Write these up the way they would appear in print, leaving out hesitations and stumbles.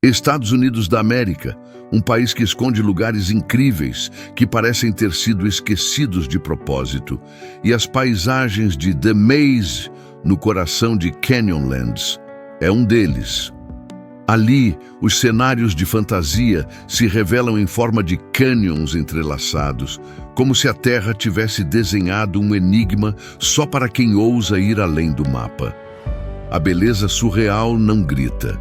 Estados Unidos da América, um país que esconde lugares incríveis que parecem ter sido esquecidos de propósito, e as paisagens de The Maze, no coração de Canyonlands, é um deles. Ali, os cenários de fantasia se revelam em forma de canyons entrelaçados, como se a Terra tivesse desenhado um enigma só para quem ousa ir além do mapa. A beleza surreal não grita,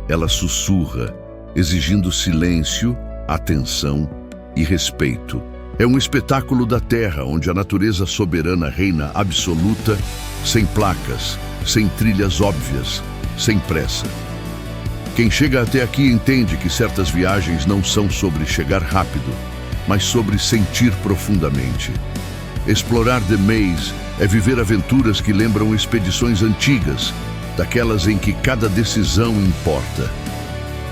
ela sussurra, exigindo silêncio, atenção e respeito. É um espetáculo da Terra, onde a natureza soberana reina absoluta, sem placas, sem trilhas óbvias, sem pressa. Quem chega até aqui entende que certas viagens não são sobre chegar rápido, mas sobre sentir profundamente. Explorar The Maze é viver aventuras que lembram expedições antigas, daquelas em que cada decisão importa.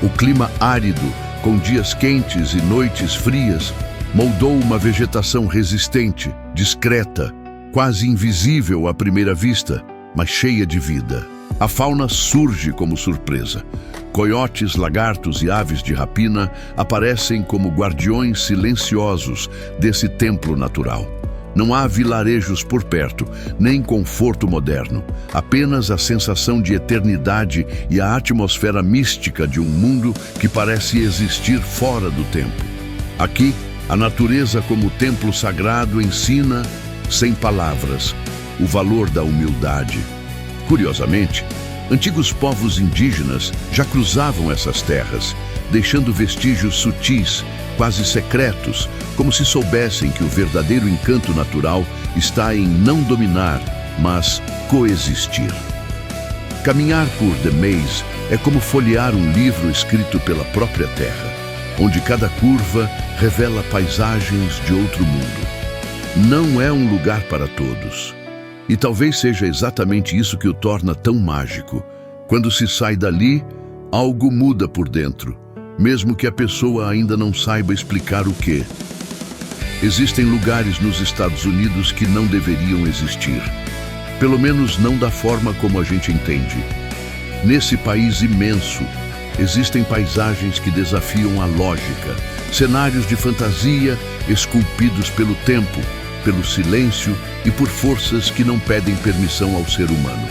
O clima árido, com dias quentes e noites frias, moldou uma vegetação resistente, discreta, quase invisível à primeira vista, mas cheia de vida. A fauna surge como surpresa. Coiotes, lagartos e aves de rapina aparecem como guardiões silenciosos desse templo natural. Não há vilarejos por perto, nem conforto moderno, apenas a sensação de eternidade e a atmosfera mística de um mundo que parece existir fora do tempo. Aqui, a natureza como templo sagrado ensina, sem palavras, o valor da humildade. Curiosamente, antigos povos indígenas já cruzavam essas terras, deixando vestígios sutis, quase secretos, como se soubessem que o verdadeiro encanto natural está em não dominar, mas coexistir. Caminhar por The Maze é como folhear um livro escrito pela própria terra, onde cada curva revela paisagens de outro mundo. Não é um lugar para todos. E talvez seja exatamente isso que o torna tão mágico. Quando se sai dali, algo muda por dentro, mesmo que a pessoa ainda não saiba explicar o quê. Existem lugares nos Estados Unidos que não deveriam existir. Pelo menos não da forma como a gente entende. Nesse país imenso, existem paisagens que desafiam a lógica, cenários de fantasia esculpidos pelo tempo, pelo silêncio e por forças que não pedem permissão ao ser humano.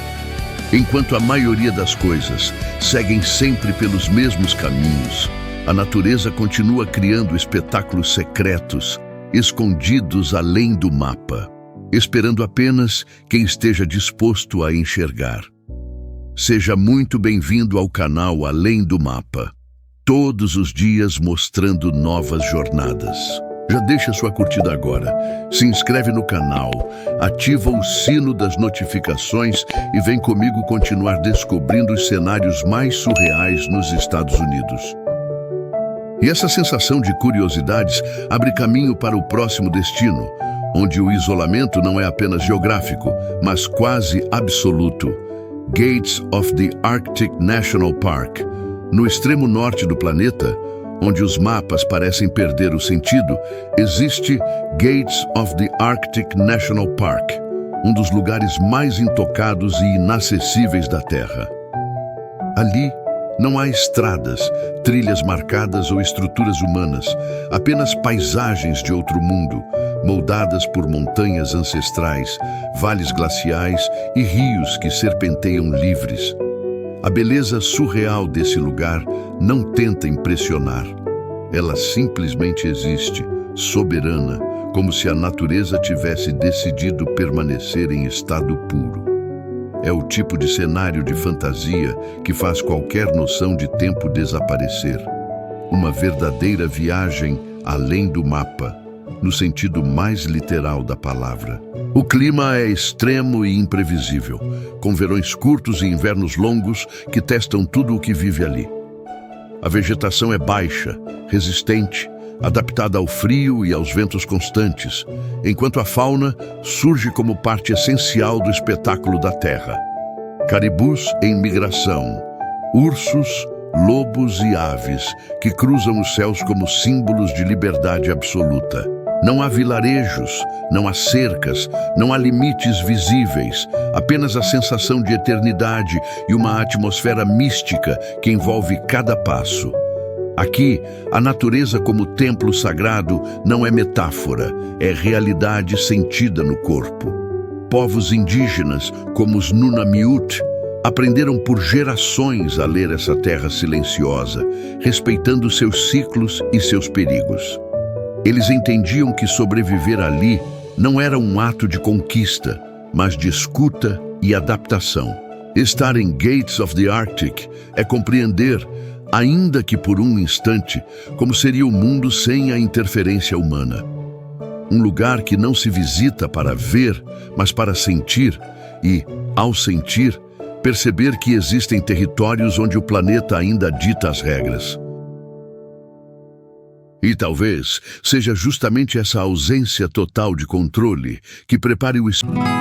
Enquanto a maioria das coisas seguem sempre pelos mesmos caminhos, a natureza continua criando espetáculos secretos, escondidos além do mapa, esperando apenas quem esteja disposto a enxergar. Seja muito bem-vindo ao canal Além do Mapa, todos os dias mostrando novas jornadas. Já deixa sua curtida agora, se inscreve no canal, ativa o sino das notificações e vem comigo continuar descobrindo os cenários mais surreais nos Estados Unidos. E essa sensação de curiosidades abre caminho para o próximo destino, onde o isolamento não é apenas geográfico, mas quase absoluto. Gates of the Arctic National Park, no extremo norte do planeta, onde os mapas parecem perder o sentido, existe Gates of the Arctic National Park, um dos lugares mais intocados e inacessíveis da Terra. Ali não há estradas, trilhas marcadas ou estruturas humanas, apenas paisagens de outro mundo, moldadas por montanhas ancestrais, vales glaciais e rios que serpenteiam livres. A beleza surreal desse lugar não tenta impressionar. Ela simplesmente existe, soberana, como se a natureza tivesse decidido permanecer em estado puro. É o tipo de cenário de fantasia que faz qualquer noção de tempo desaparecer. Uma verdadeira viagem além do mapa, no sentido mais literal da palavra. O clima é extremo e imprevisível, com verões curtos e invernos longos que testam tudo o que vive ali. A vegetação é baixa, resistente, adaptada ao frio e aos ventos constantes, enquanto a fauna surge como parte essencial do espetáculo da terra. Caribus em migração, ursos, lobos e aves que cruzam os céus como símbolos de liberdade absoluta. Não há vilarejos, não há cercas, não há limites visíveis, apenas a sensação de eternidade e uma atmosfera mística que envolve cada passo. Aqui, a natureza como templo sagrado não é metáfora, é realidade sentida no corpo. Povos indígenas, como os Nunamiut, aprenderam por gerações a ler essa terra silenciosa, respeitando seus ciclos e seus perigos. Eles entendiam que sobreviver ali não era um ato de conquista, mas de escuta e adaptação. Estar em Gates of the Arctic é compreender, ainda que por um instante, como seria o mundo sem a interferência humana. Um lugar que não se visita para ver, mas para sentir e, ao sentir, perceber que existem territórios onde o planeta ainda dita as regras. E talvez seja justamente essa ausência total de controle que prepare o espírito.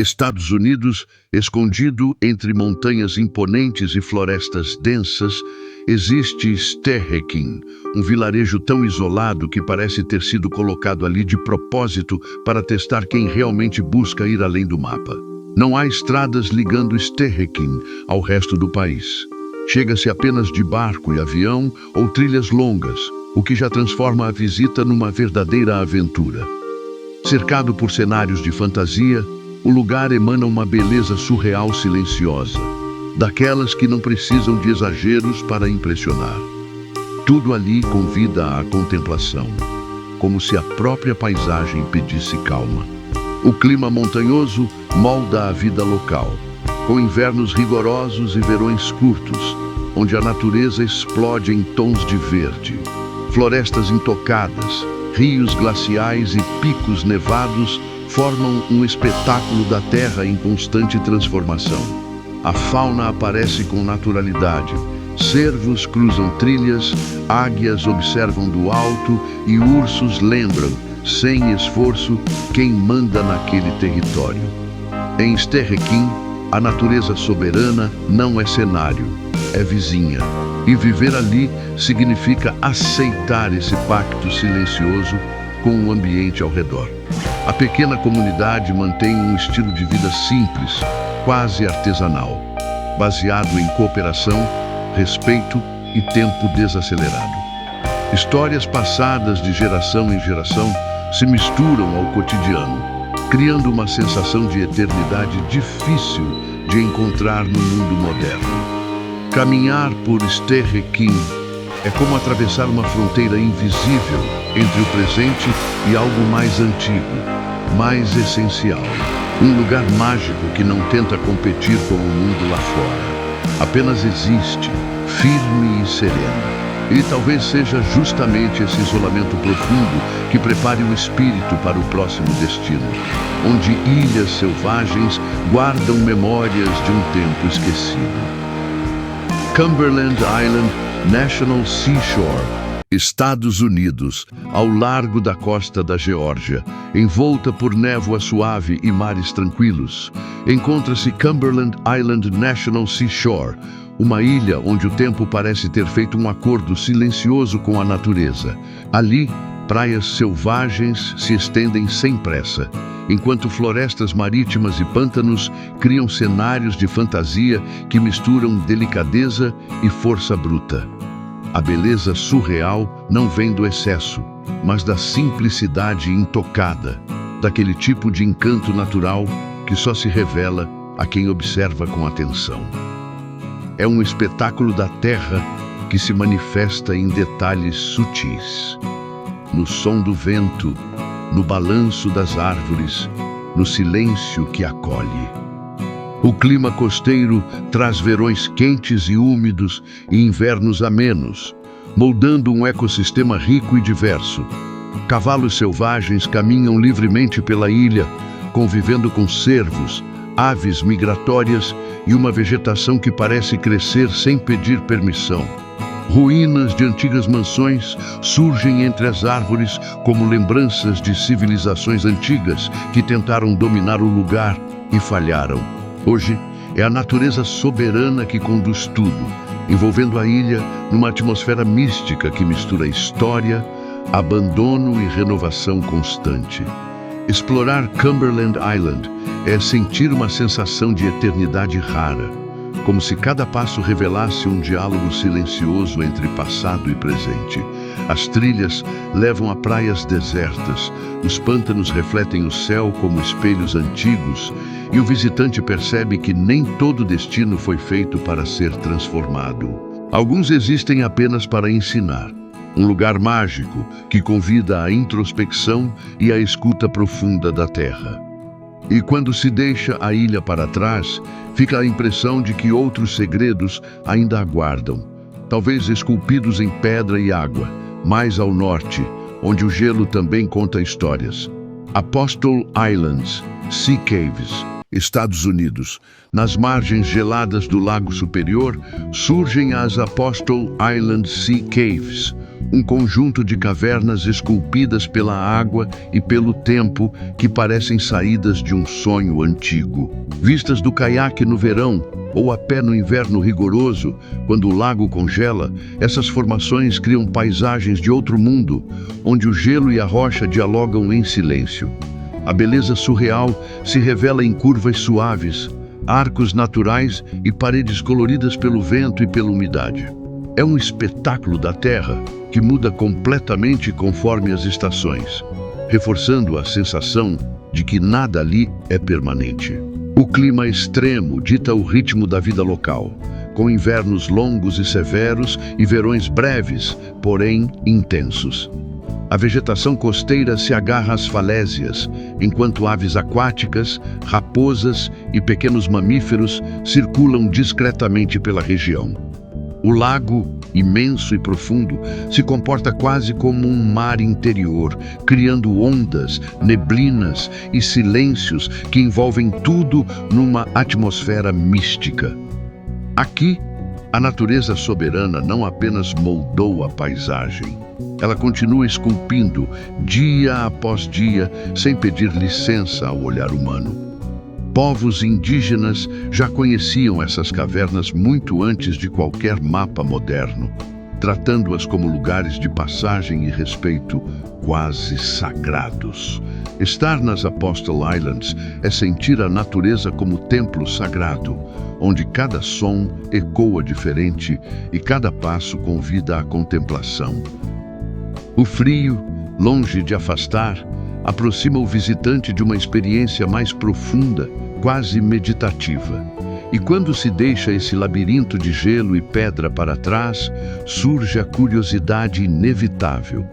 Estados Unidos, escondido entre montanhas imponentes e florestas densas, existe Stehekin, um vilarejo tão isolado que parece ter sido colocado ali de propósito para testar quem realmente busca ir além do mapa. Não há estradas ligando Stehekin ao resto do país. Chega-se apenas de barco e avião ou trilhas longas, o que já transforma a visita numa verdadeira aventura. Cercado por cenários de fantasia, o lugar emana uma beleza surreal silenciosa, daquelas que não precisam de exageros para impressionar. Tudo ali convida à contemplação, como se a própria paisagem pedisse calma. O clima montanhoso molda a vida local, com invernos rigorosos e verões curtos, onde a natureza explode em tons de verde. Florestas intocadas, rios glaciais e picos nevados formam um espetáculo da terra em constante transformação. A fauna aparece com naturalidade. Cervos cruzam trilhas, águias observam do alto e ursos lembram, sem esforço, quem manda naquele território. Em Stehekin, a natureza soberana não é cenário, é vizinha. E viver ali significa aceitar esse pacto silencioso com o ambiente ao redor. A pequena comunidade mantém um estilo de vida simples, quase artesanal, baseado em cooperação, respeito e tempo desacelerado. Histórias passadas de geração em geração se misturam ao cotidiano, criando uma sensação de eternidade difícil de encontrar no mundo moderno. Caminhar por Sterrequim é como atravessar uma fronteira invisível entre o presente e algo mais antigo, mais essencial. Um lugar mágico que não tenta competir com o mundo lá fora. Apenas existe, firme e sereno. E talvez seja justamente esse isolamento profundo que prepare o espírito para o próximo destino, onde ilhas selvagens guardam memórias de um tempo esquecido. Cumberland Island National Seashore, Estados Unidos, ao largo da costa da Geórgia, envolta por névoa suave e mares tranquilos, encontra-se Cumberland Island National Seashore, uma ilha onde o tempo parece ter feito um acordo silencioso com a natureza. Ali, praias selvagens se estendem sem pressa, enquanto florestas marítimas e pântanos criam cenários de fantasia que misturam delicadeza e força bruta. A beleza surreal não vem do excesso, mas da simplicidade intocada, daquele tipo de encanto natural que só se revela a quem observa com atenção. É um espetáculo da terra que se manifesta em detalhes sutis, no som do vento, no balanço das árvores, no silêncio que acolhe. O clima costeiro traz verões quentes e úmidos e invernos amenos, moldando um ecossistema rico e diverso. Cavalos selvagens caminham livremente pela ilha, convivendo com cervos, aves migratórias e uma vegetação que parece crescer sem pedir permissão. Ruínas de antigas mansões surgem entre as árvores como lembranças de civilizações antigas que tentaram dominar o lugar e falharam. Hoje, é a natureza soberana que conduz tudo, envolvendo a ilha numa atmosfera mística que mistura história, abandono e renovação constante. Explorar Cumberland Island é sentir uma sensação de eternidade rara, como se cada passo revelasse um diálogo silencioso entre passado e presente. As trilhas levam a praias desertas, os pântanos refletem o céu como espelhos antigos, e o visitante percebe que nem todo destino foi feito para ser transformado. Alguns existem apenas para ensinar. Um lugar mágico que convida à introspecção e à escuta profunda da terra. E quando se deixa a ilha para trás, fica a impressão de que outros segredos ainda aguardam, talvez esculpidos em pedra e água, mais ao norte, onde o gelo também conta histórias. Apostle Islands, Sea Caves, Estados Unidos. Nas margens geladas do Lago Superior, surgem as Apostle Island Sea Caves, um conjunto de cavernas esculpidas pela água e pelo tempo que parecem saídas de um sonho antigo. Vistas do caiaque no verão ou a pé no inverno rigoroso, quando o lago congela, essas formações criam paisagens de outro mundo, onde o gelo e a rocha dialogam em silêncio. A beleza surreal se revela em curvas suaves, arcos naturais e paredes coloridas pelo vento e pela umidade. É um espetáculo da terra que muda completamente conforme as estações, reforçando a sensação de que nada ali é permanente. O clima extremo dita o ritmo da vida local, com invernos longos e severos e verões breves, porém intensos. A vegetação costeira se agarra às falésias, enquanto aves aquáticas, raposas e pequenos mamíferos circulam discretamente pela região. O lago, imenso e profundo, se comporta quase como um mar interior, criando ondas, neblinas e silêncios que envolvem tudo numa atmosfera mística. Aqui, a natureza soberana não apenas moldou a paisagem, ela continua esculpindo, dia após dia, sem pedir licença ao olhar humano. Povos indígenas já conheciam essas cavernas muito antes de qualquer mapa moderno. tratando-as como lugares de passagem e respeito quase sagrados. Estar nas Apostle Islands é sentir a natureza como templo sagrado, onde cada som ecoa diferente e cada passo convida à contemplação. O frio, longe de afastar, aproxima o visitante de uma experiência mais profunda, quase meditativa. E quando se deixa esse labirinto de gelo e pedra para trás, surge a curiosidade inevitável.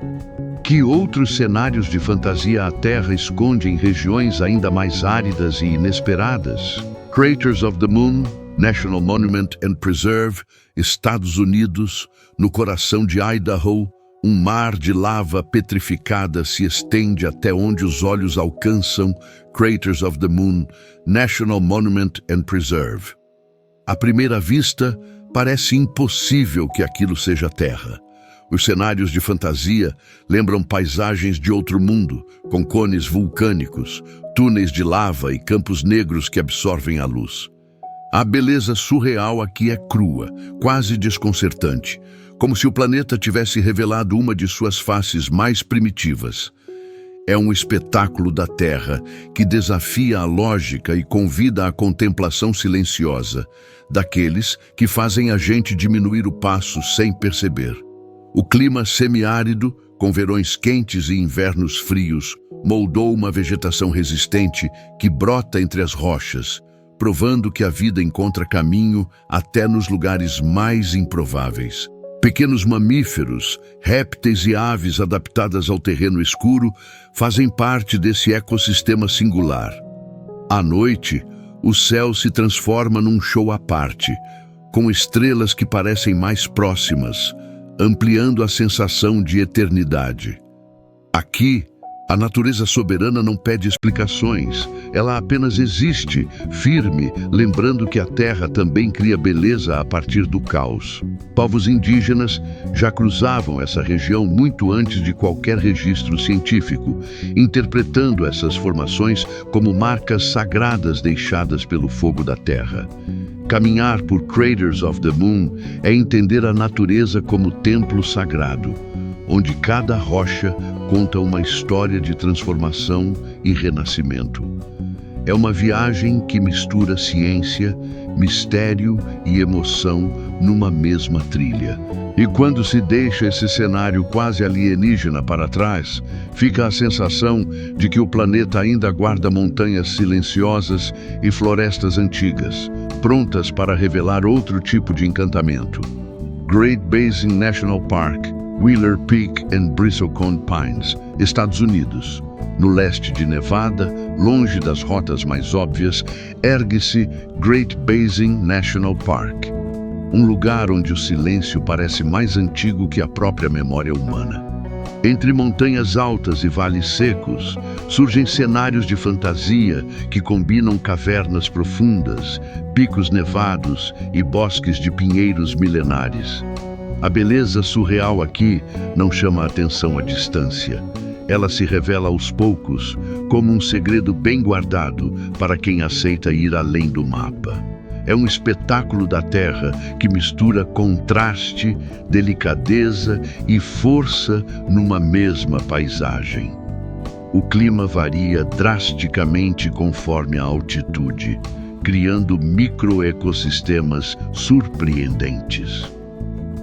Que outros cenários de fantasia a Terra esconde em regiões ainda mais áridas e inesperadas? Craters of the Moon, National Monument and Preserve, Estados Unidos, no coração de Idaho, um mar de lava petrificada se estende até onde os olhos alcançam. Craters of the Moon, National Monument and Preserve. À primeira vista, parece impossível que aquilo seja Terra. Os cenários de fantasia lembram paisagens de outro mundo, com cones vulcânicos, túneis de lava e campos negros que absorvem a luz. A beleza surreal aqui é crua, quase desconcertante, como se o planeta tivesse revelado uma de suas faces mais primitivas. É um espetáculo da Terra que desafia a lógica e convida à contemplação silenciosa, daqueles que fazem a gente diminuir o passo sem perceber. O clima semiárido, com verões quentes e invernos frios, moldou uma vegetação resistente que brota entre as rochas, provando que a vida encontra caminho até nos lugares mais improváveis. Pequenos mamíferos, répteis e aves adaptadas ao terreno escuro fazem parte desse ecossistema singular. À noite, o céu se transforma num show à parte, com estrelas que parecem mais próximas, ampliando a sensação de eternidade. Aqui, a natureza soberana não pede explicações, ela apenas existe, firme, lembrando que a Terra também cria beleza a partir do caos. Povos indígenas já cruzavam essa região muito antes de qualquer registro científico, interpretando essas formações como marcas sagradas deixadas pelo fogo da Terra. Caminhar por Craters of the Moon é entender a natureza como templo sagrado, onde cada rocha conta uma história de transformação e renascimento. É uma viagem que mistura ciência, mistério e emoção numa mesma trilha. E quando se deixa esse cenário quase alienígena para trás, fica a sensação de que o planeta ainda guarda montanhas silenciosas e florestas antigas, prontas para revelar outro tipo de encantamento. Great Basin National Park, Wheeler Peak and Bristlecone Pines, Estados Unidos. No leste de Nevada, longe das rotas mais óbvias, ergue-se Great Basin National Park, um lugar onde o silêncio parece mais antigo que a própria memória humana. Entre montanhas altas e vales secos, surgem cenários de fantasia que combinam cavernas profundas, picos nevados e bosques de pinheiros milenares. A beleza surreal aqui não chama a atenção à distância. Ela se revela aos poucos, como um segredo bem guardado para quem aceita ir além do mapa. É um espetáculo da Terra que mistura contraste, delicadeza e força numa mesma paisagem. O clima varia drasticamente conforme a altitude, criando microecossistemas surpreendentes.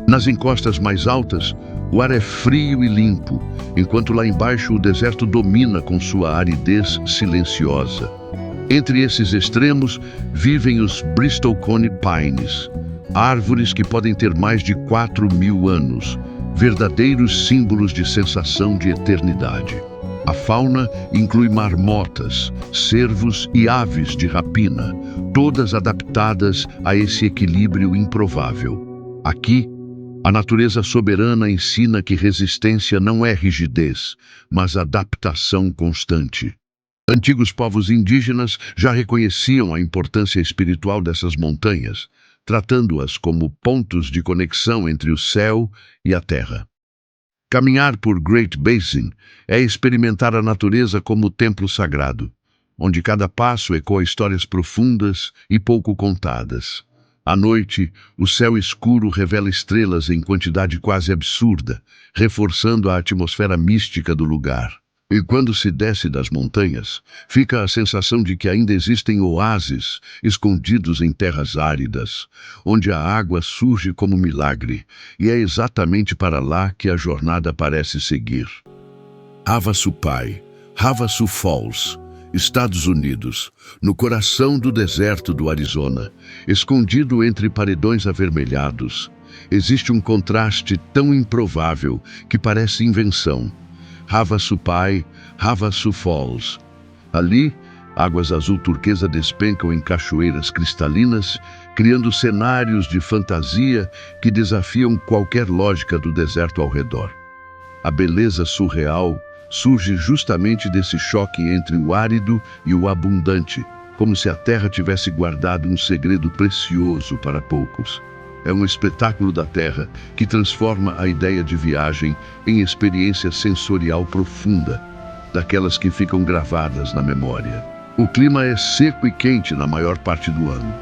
Nas encostas mais altas, o ar é frio e limpo, enquanto lá embaixo o deserto domina com sua aridez silenciosa. Entre esses extremos vivem os Bristlecone Pines, árvores que podem ter mais de 4.000 anos, verdadeiros símbolos de sensação de eternidade. A fauna inclui marmotas, cervos e aves de rapina, todas adaptadas a esse equilíbrio improvável. Aqui, a natureza soberana ensina que resistência não é rigidez, mas adaptação constante. Antigos povos indígenas já reconheciam a importância espiritual dessas montanhas, tratando-as como pontos de conexão entre o céu e a terra. Caminhar por Great Basin é experimentar a natureza como templo sagrado, onde cada passo ecoa histórias profundas e pouco contadas. À noite, o céu escuro revela estrelas em quantidade quase absurda, reforçando a atmosfera mística do lugar. E quando se desce das montanhas, fica a sensação de que ainda existem oásis escondidos em terras áridas, onde a água surge como milagre, e é exatamente para lá que a jornada parece seguir. Havasu Pai, Havasu Falls, Estados Unidos, no coração do deserto do Arizona, escondido entre paredões avermelhados, existe um contraste tão improvável que parece invenção. Havasu Pai, Havasu Falls. Ali, águas azul turquesa despencam em cachoeiras cristalinas, criando cenários de fantasia que desafiam qualquer lógica do deserto ao redor. A beleza surreal surge justamente desse choque entre o árido e o abundante, como se a terra tivesse guardado um segredo precioso para poucos. É um espetáculo da terra que transforma a ideia de viagem em experiência sensorial profunda, daquelas que ficam gravadas na memória. O clima é seco e quente na maior parte do ano,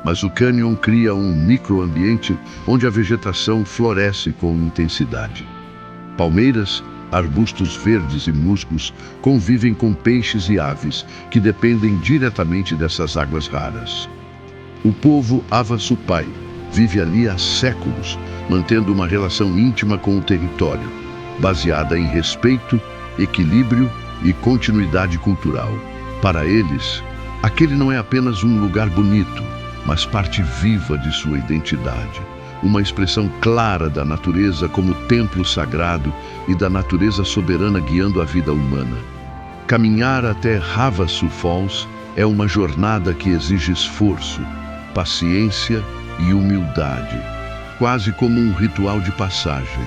mas o cânion cria um microambiente onde a vegetação floresce com intensidade. Palmeiras, arbustos verdes e musgos convivem com peixes e aves que dependem diretamente dessas águas raras. O povo Havasu Pai vive ali há séculos, mantendo uma relação íntima com o território, baseada em respeito, equilíbrio e continuidade cultural. Para eles, aquele não é apenas um lugar bonito, mas parte viva de sua identidade, uma expressão clara da natureza como templo sagrado e da natureza soberana guiando a vida humana. Caminhar até Havasu Falls é uma jornada que exige esforço, paciência e humildade, quase como um ritual de passagem.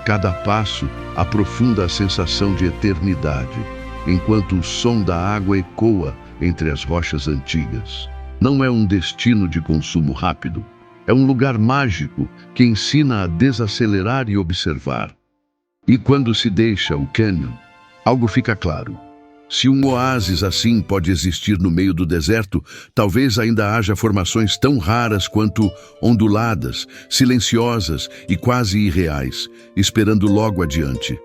Cada passo aprofunda a sensação de eternidade, enquanto o som da água ecoa entre as rochas antigas. Não é um destino de consumo rápido, é um lugar mágico que ensina a desacelerar e observar. E quando se deixa o cânion, algo fica claro. Se um oásis assim pode existir no meio do deserto, talvez ainda haja formações tão raras quanto onduladas, silenciosas e quase irreais, esperando logo adiante.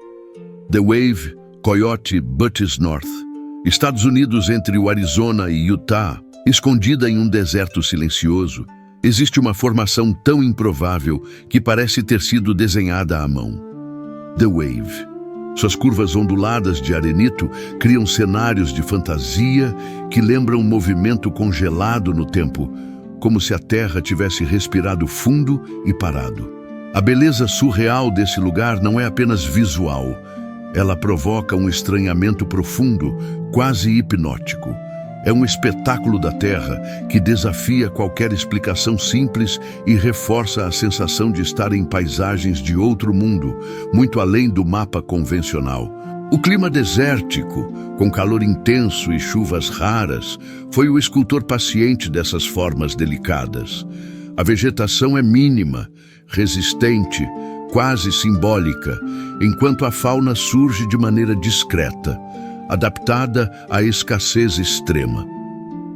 The Wave, Coyote Buttes North, Estados Unidos entre o Arizona e Utah, escondida em um deserto silencioso, existe uma formação tão improvável que parece ter sido desenhada à mão. The Wave. Suas curvas onduladas de arenito criam cenários de fantasia que lembram um movimento congelado no tempo, como se a terra tivesse respirado fundo e parado. A beleza surreal desse lugar não é apenas visual, ela provoca um estranhamento profundo, quase hipnótico. É um espetáculo da terra que desafia qualquer explicação simples e reforça a sensação de estar em paisagens de outro mundo, muito além do mapa convencional. O clima desértico, com calor intenso e chuvas raras, foi o escultor paciente dessas formas delicadas. A vegetação é mínima, resistente, quase simbólica, enquanto a fauna surge de maneira discreta, adaptada à escassez extrema.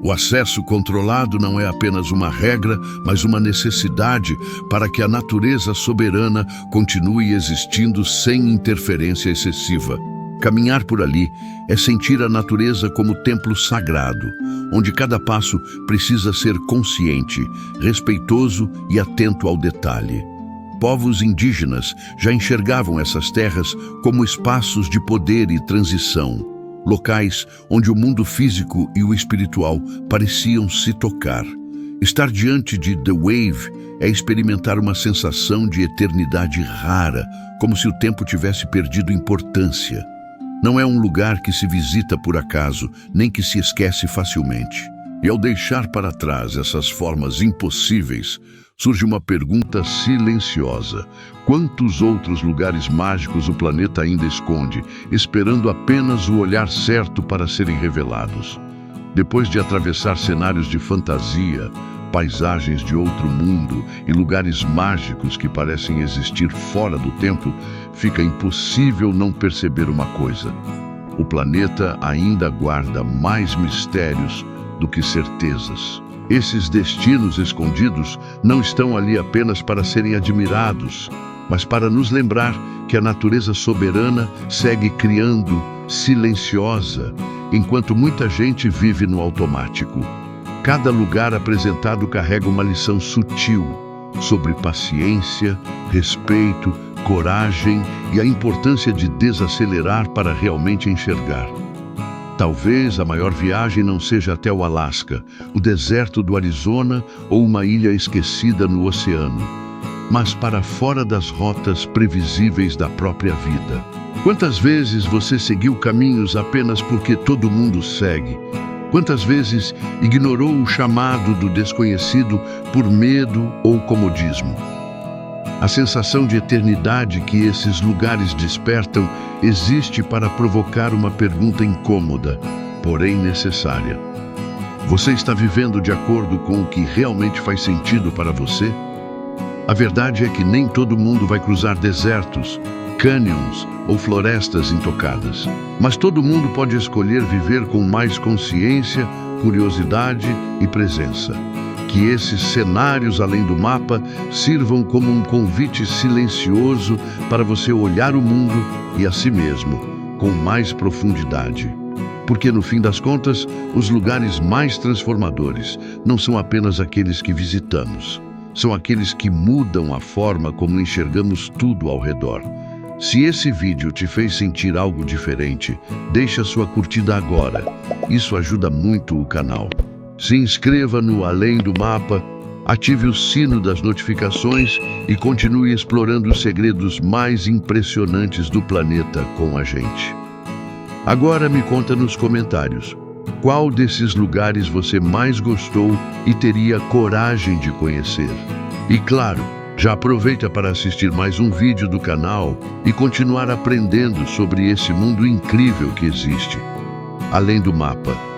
O acesso controlado não é apenas uma regra, mas uma necessidade para que a natureza soberana continue existindo sem interferência excessiva. Caminhar por ali é sentir a natureza como templo sagrado, onde cada passo precisa ser consciente, respeitoso e atento ao detalhe. Povos indígenas já enxergavam essas terras como espaços de poder e transição, locais onde o mundo físico e o espiritual pareciam se tocar. Estar diante de The Wave é experimentar uma sensação de eternidade rara, como se o tempo tivesse perdido importância. Não é um lugar que se visita por acaso, nem que se esquece facilmente. E ao deixar para trás essas formas impossíveis, surge uma pergunta silenciosa. Quantos outros lugares mágicos o planeta ainda esconde, esperando apenas o olhar certo para serem revelados? Depois de atravessar cenários de fantasia, paisagens de outro mundo e lugares mágicos que parecem existir fora do tempo, fica impossível não perceber uma coisa. O planeta ainda guarda mais mistérios do que certezas. Esses destinos escondidos não estão ali apenas para serem admirados, mas para nos lembrar que a natureza soberana segue criando, silenciosa, enquanto muita gente vive no automático. Cada lugar apresentado carrega uma lição sutil sobre paciência, respeito, coragem e a importância de desacelerar para realmente enxergar. Talvez a maior viagem não seja até o Alasca, o deserto do Arizona ou uma ilha esquecida no oceano, mas para fora das rotas previsíveis da própria vida. Quantas vezes você seguiu caminhos apenas porque todo mundo segue? Quantas vezes ignorou o chamado do desconhecido por medo ou comodismo? A sensação de eternidade que esses lugares despertam existe para provocar uma pergunta incômoda, porém necessária. Você está vivendo de acordo com o que realmente faz sentido para você? A verdade é que nem todo mundo vai cruzar desertos, cânions ou florestas intocadas. Mas todo mundo pode escolher viver com mais consciência, curiosidade e presença. Que esses cenários além do mapa sirvam como um convite silencioso para você olhar o mundo e a si mesmo com mais profundidade. Porque no fim das contas, os lugares mais transformadores não são apenas aqueles que visitamos, são aqueles que mudam a forma como enxergamos tudo ao redor. Se esse vídeo te fez sentir algo diferente, deixa sua curtida agora. Isso ajuda muito o canal. Se inscreva no Além do Mapa, ative o sino das notificações e continue explorando os segredos mais impressionantes do planeta com a gente. Agora me conta nos comentários, qual desses lugares você mais gostou e teria coragem de conhecer? E claro, já aproveita para assistir mais um vídeo do canal e continuar aprendendo sobre esse mundo incrível que existe. Além do Mapa.